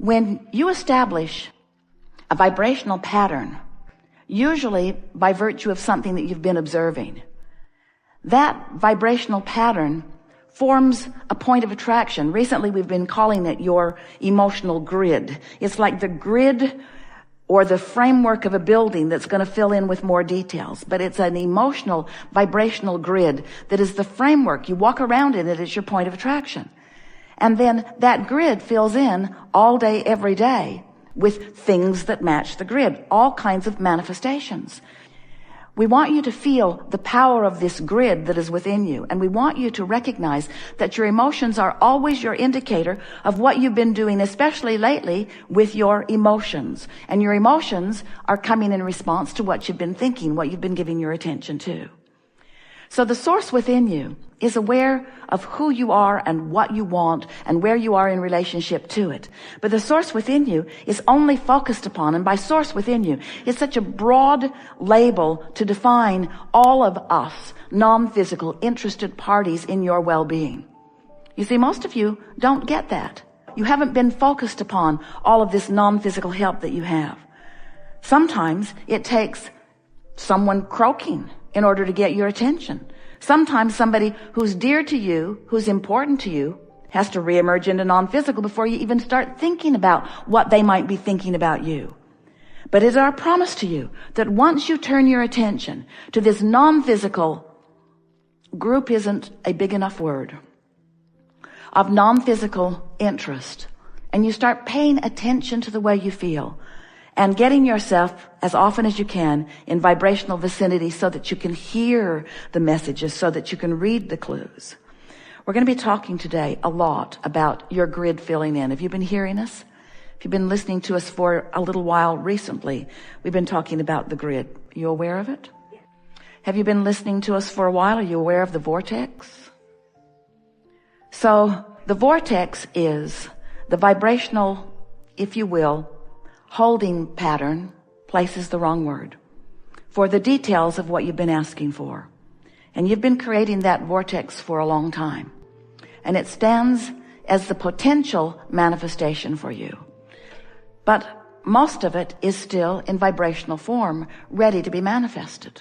When you establish a vibrational pattern, usually by virtue of something that you've been observing, that vibrational pattern forms a point of attraction. Recently, we've been calling it your emotional grid. It's like the grid or the framework of a building that's going to fill in with more details. But it's an emotional, vibrational grid that is the framework. You walk around in it, it's your point of attraction. And then that grid fills in all day, every day with things that match the grid, all kinds of manifestations. We want you to feel the power of this grid that is within you. And we want you to recognize that your emotions are always your indicator of what you've been doing, especially lately, with your emotions. And your emotions are coming in response to what you've been thinking, what you've been giving your attention to. So the source within you is aware of who you are and what you want and where you are in relationship to it. But the source within you is only focused upon, and by source within you, it's such a broad label to define all of us non-physical interested parties in your well-being. You see, most of you don't get that. You haven't been focused upon all of this non-physical help that you have. Sometimes it takes someone croaking in order to get your attention. Sometimes somebody who's dear to you, who's important to you, has to reemerge into non-physical before you even start thinking about what they might be thinking about you. But it's our promise to you that once you turn your attention to this non-physical group, isn't a big enough word, of non-physical interest, and you start paying attention to the way you feel, and getting yourself as often as you can in vibrational vicinity so that you can hear the messages, so that you can read the clues. We're going to be talking today a lot about your grid filling in. Have you been hearing us? If you've been listening to us for a little while recently, we've been talking about the grid. Are you aware of it? Have you been listening to us for a while? Are you aware of the vortex? So the vortex is the vibrational, if you will, holding pattern, place is the wrong word, for the details of what you've been asking for. And you've been creating that vortex for a long time. And it stands as the potential manifestation for you. But most of it is still in vibrational form, ready to be manifested.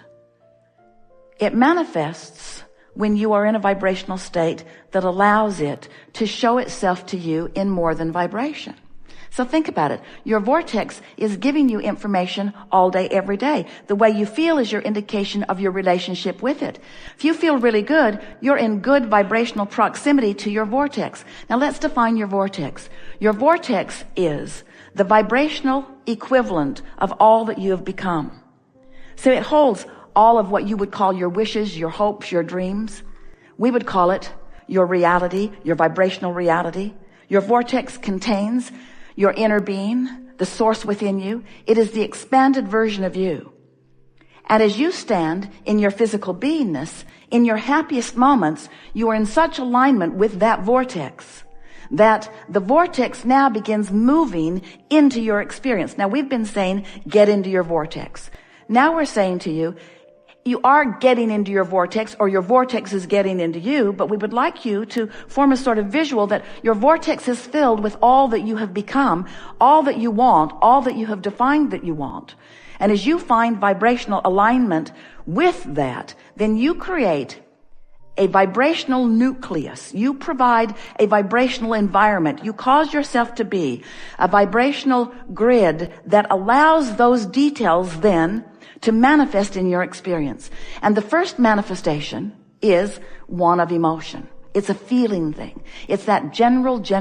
It manifests when you are in a vibrational state that allows it to show itself to you in more than vibration. So think about it. Your vortex is giving you information all day, every day. The way you feel is your indication of your relationship with it. If you feel really good, you're in good vibrational proximity to your vortex. Now let's define your vortex. Your vortex is the vibrational equivalent of all that you have become. So it holds all of what you would call your wishes, your hopes, your dreams. We would call it your reality, your vibrational reality. Your vortex contains your inner being, the source within you. It is the expanded version of you. And as you stand in your physical beingness, in your happiest moments, you are in such alignment with that vortex that the vortex now begins moving into your experience. Now we've been saying, get into your vortex. Now we're saying to you, you are getting into your vortex, or your vortex is getting into you, but we would like you to form a sort of visual that your vortex is filled with all that you have become, all that you want, all that you have defined that you want. And as you find vibrational alignment with that, then you create a vibrational nucleus. You provide a vibrational environment. You cause yourself to be a vibrational grid that allows those details then to manifest in your experience. And the first manifestation is one of emotion. It's a feeling thing. It's that general thing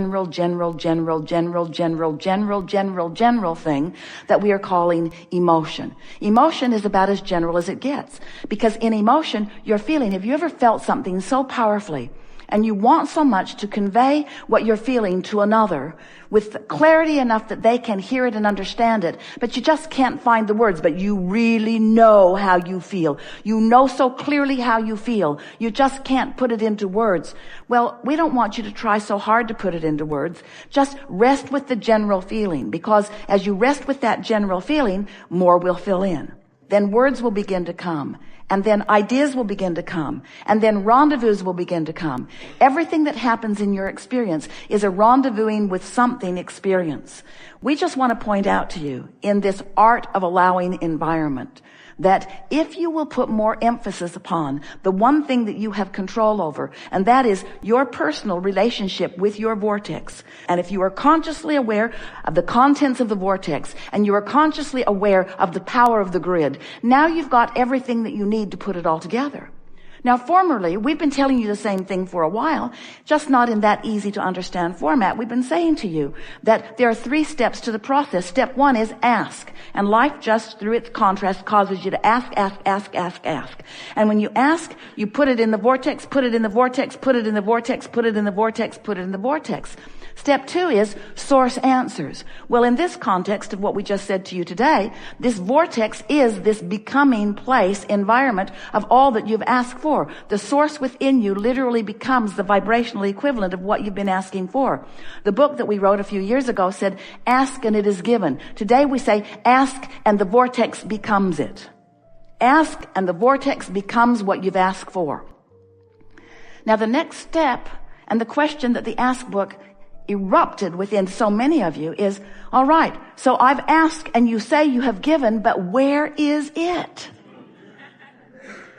that we are calling emotion. Emotion is about as general as it gets. Because in emotion, you're feeling, have you ever felt something so powerfully and you want so much to convey what you're feeling to another with clarity enough that they can hear it and understand it, but you just can't find the words, but you really know how you feel. You know so clearly how you feel. You just can't put it into words. Well, we don't want you to try so hard to put it into words. Just rest with the general feeling, because as you rest with that general feeling, more will fill in. Then words will begin to come, And then ideas will begin to come. And then rendezvous will begin to come. Everything that happens in your experience is a rendezvousing with something experience. We just want to point out to you in this art of allowing environment that if you will put more emphasis upon the one thing that you have control over, and that is your personal relationship with your vortex, and if you are consciously aware of the contents of the vortex, and you are consciously aware of the power of the grid, now you've got everything that you need to put it all together. Now, formerly, we've been telling you the same thing for a while, just not in that easy to understand format. We've been saying to you that there are 3 steps to the process. Step 1 is ask. And life just through its contrast causes you to ask. And when you ask, you put it in the vortex, put it in the vortex, put it in the vortex, put it in the vortex, put it in the vortex. Step 2 is source answers. Well, in this context of what we just said to you today, this vortex is this becoming place, environment of all that you've asked for. The source within you literally becomes the vibrational equivalent of what you've been asking for. The book that we wrote a few years ago said, ask and it is given. Today we say, ask and the vortex becomes it. Ask and the vortex becomes what you've asked for. Now the next step, and the question that the Ask book erupted within so many of you is, all right, so I've asked and you say you have given, but where is it?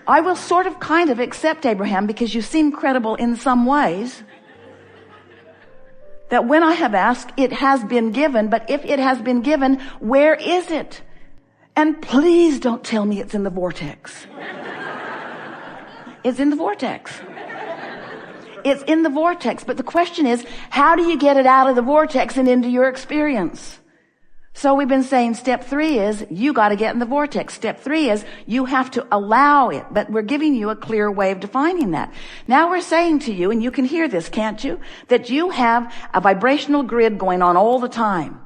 I will sort of kind of accept, Abraham, because you seem credible in some ways, that when I have asked, it has been given, but if it has been given, where is it? And please don't tell me it's in the vortex. It's in the vortex. It's in the vortex. But the question is, how do you get it out of the vortex and into your experience? So we've been saying step 3 is you got to get in the vortex. Step 3 is you have to allow it. But we're giving you a clear way of defining that. Now we're saying to you, and you can hear this, can't you? That you have a vibrational grid going on all the time.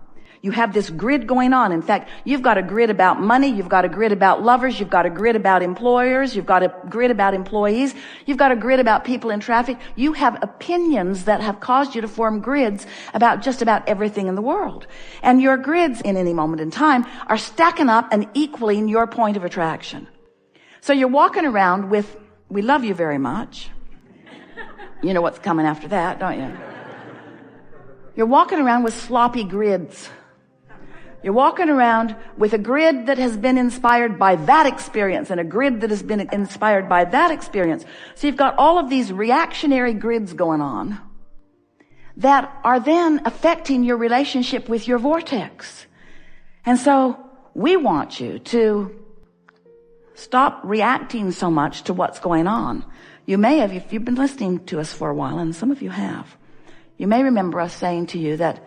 You have this grid going on. In fact, you've got a grid about money. You've got a grid about lovers. You've got a grid about employers. You've got a grid about employees. You've got a grid about people in traffic. You have opinions that have caused you to form grids about just about everything in the world. And your grids in any moment in time are stacking up and equaling your point of attraction. So you're walking around with, we love you very much. You know what's coming after that, don't you? You're walking around with sloppy grids. You're walking around with a grid that has been inspired by that experience and a grid that has been inspired by that experience. So you've got all of these reactionary grids going on that are then affecting your relationship with your vortex. And so we want you to stop reacting so much to what's going on. You may have, if you've been listening to us for a while, and some of you have, you may remember us saying to you that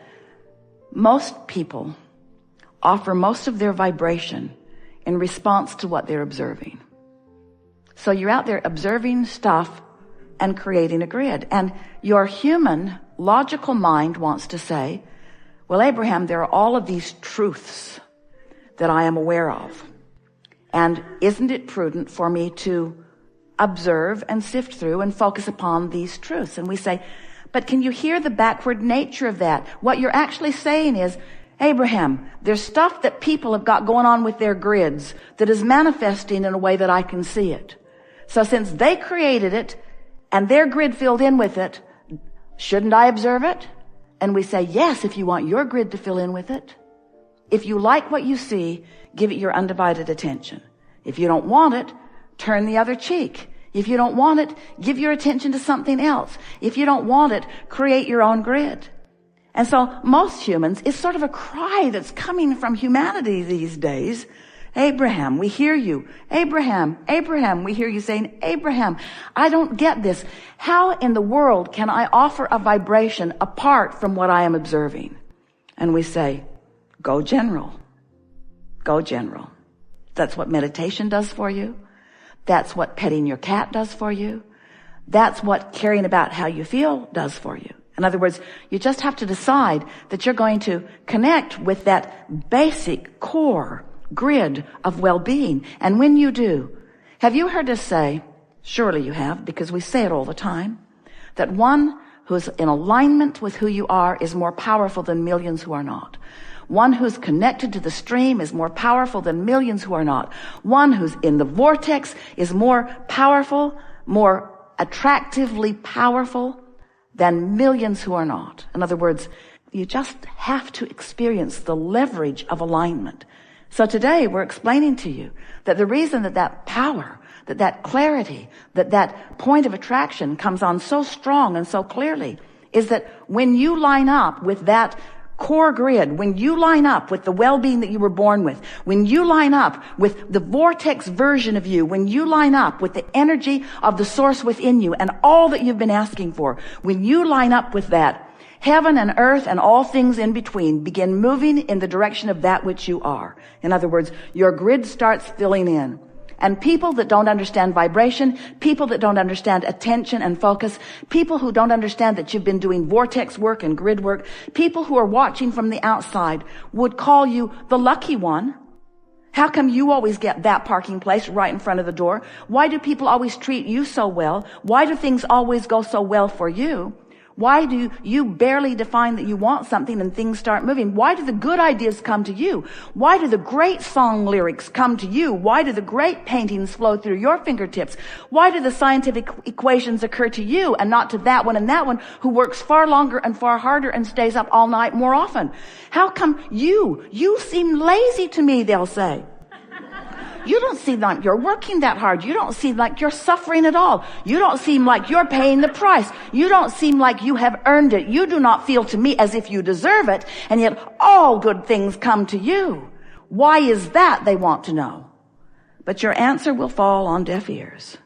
most people offer most of their vibration in response to what they're observing. So you're out there observing stuff and creating a grid. And your human, logical mind wants to say, well, Abraham, there are all of these truths that I am aware of. And isn't it prudent for me to observe and sift through and focus upon these truths? And we say, but can you hear the backward nature of that? What you're actually saying is, Abraham, there's stuff that people have got going on with their grids that is manifesting in a way that I can see it. So since they created it and their grid filled in with it, shouldn't I observe it? And we say, yes, if you want your grid to fill in with it. If you like what you see, give it your undivided attention. If you don't want it, turn the other cheek. If you don't want it, give your attention to something else. If you don't want it, create your own grid. And so most humans, it's sort of a cry that's coming from humanity these days. Abraham, we hear you. Abraham, Abraham, we hear you saying, Abraham, I don't get this. How in the world can I offer a vibration apart from what I am observing? And we say, go general. Go general. That's what meditation does for you. That's what petting your cat does for you. That's what caring about how you feel does for you. In other words, you just have to decide that you're going to connect with that basic core grid of well-being. And when you do, have you heard us say, surely you have, because we say it all the time, that one who's in alignment with who you are is more powerful than millions who are not. One who's connected to the stream is more powerful than millions who are not. One who's in the vortex is more powerful, more attractively powerful than millions who are not. In other words, you just have to experience the leverage of alignment. So today we're explaining to you that the reason that power, that clarity, that point of attraction comes on so strong and so clearly is that when you line up with that core grid, when you line up with the well-being that you were born with, when you line up with the vortex version of you, when you line up with the energy of the source within you and all that you've been asking for, when you line up with that, heaven and earth and all things in between begin moving in the direction of that which you are. In other words, your grid starts filling in. And people that don't understand vibration, people that don't understand attention and focus, people who don't understand that you've been doing vortex work and grid work, people who are watching from the outside would call you the lucky one. How come you always get that parking place right in front of the door? Why do people always treat you so well? Why do things always go so well for you? Why do you barely define that you want something and things start moving? Why do the good ideas come to you? Why do the great song lyrics come to you? Why do the great paintings flow through your fingertips? Why do the scientific equations occur to you and not to that one and that one who works far longer and far harder and stays up all night more often? How come you seem lazy to me, they'll say. You don't seem like you're working that hard. You don't seem like you're suffering at all. You don't seem like you're paying the price. You don't seem like you have earned it. You do not feel to me as if you deserve it, and yet all good things come to you. Why is that, they want to know. But your answer will fall on deaf ears,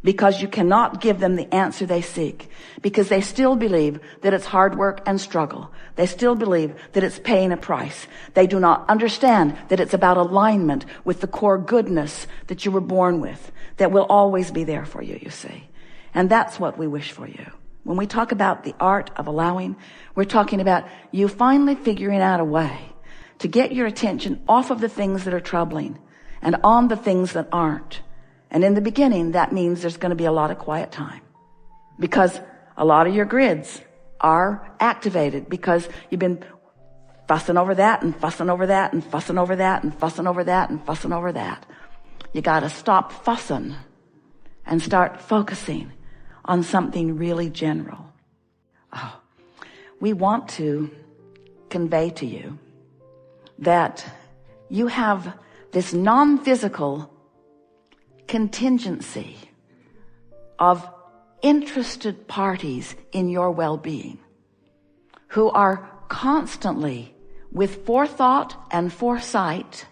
because you cannot give them the answer they seek, because they still believe that it's hard work and struggle. They still believe that it's paying a price. They do not understand that it's about alignment with the core goodness that you were born with, that will always be there for you, you see. And that's what we wish for you. When we talk about the art of allowing, we're talking about you finally figuring out a way to get your attention off of the things that are troubling and on the things that aren't. And in the beginning, that means there's going to be a lot of quiet time, because a lot of your grids are activated because you've been fussing over that and fussing over that and fussing over that and fussing over that and fussing over that. You got to stop fussing and start focusing on something really general. Oh, we want to convey to you that you have this non-physical contingency of interested parties in your well-being who are constantly, with forethought and foresight,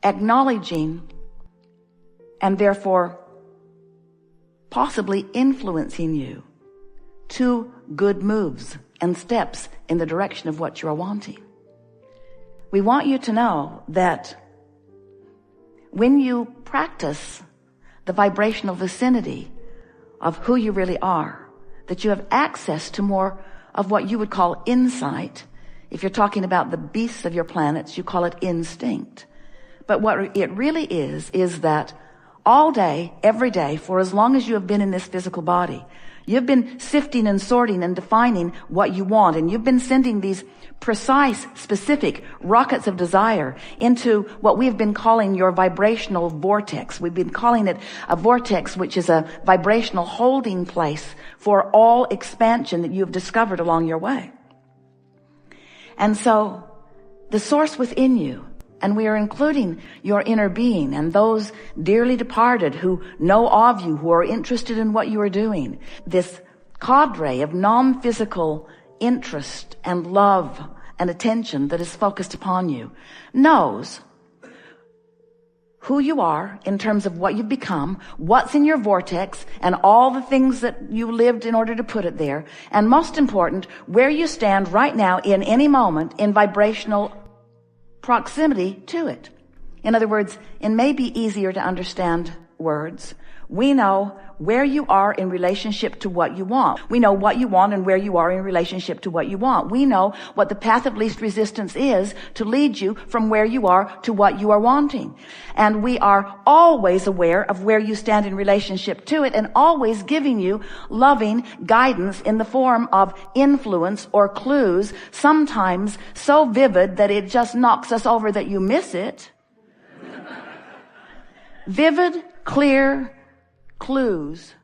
acknowledging and therefore possibly influencing you to good moves and steps in the direction of what you're wanting. We want you to know that when you practice the vibrational vicinity of who you really are, that you have access to more of what you would call insight. If you're talking about the beasts of your planets, you call it instinct. But what it really is that all day, every day, for as long as you have been in this physical body, you've been sifting and sorting and defining what you want, and you've been sending these precise, specific rockets of desire into what we've been calling your vibrational vortex. We've been calling it a vortex, which is a vibrational holding place for all expansion that you've discovered along your way. And so the source within you, and we are including your inner being and those dearly departed who know of you, who are interested in what you are doing, this cadre of non-physical interest and love and attention that is focused upon you, knows who you are in terms of what you've become, what's in your vortex, and all the things that you lived in order to put it there, and most important, where you stand right now in any moment in vibrational proximity to it. In other words, in maybe easier to understand words, We know where you are in relationship to what you want. We know what you want and where you are in relationship to what you want. We know what the path of least resistance is to lead you from where you are to what you are wanting. And we are always aware of where you stand in relationship to it, and always giving you loving guidance in the form of influence or clues, sometimes so vivid that it just knocks us over that you miss it. Vivid, clear clues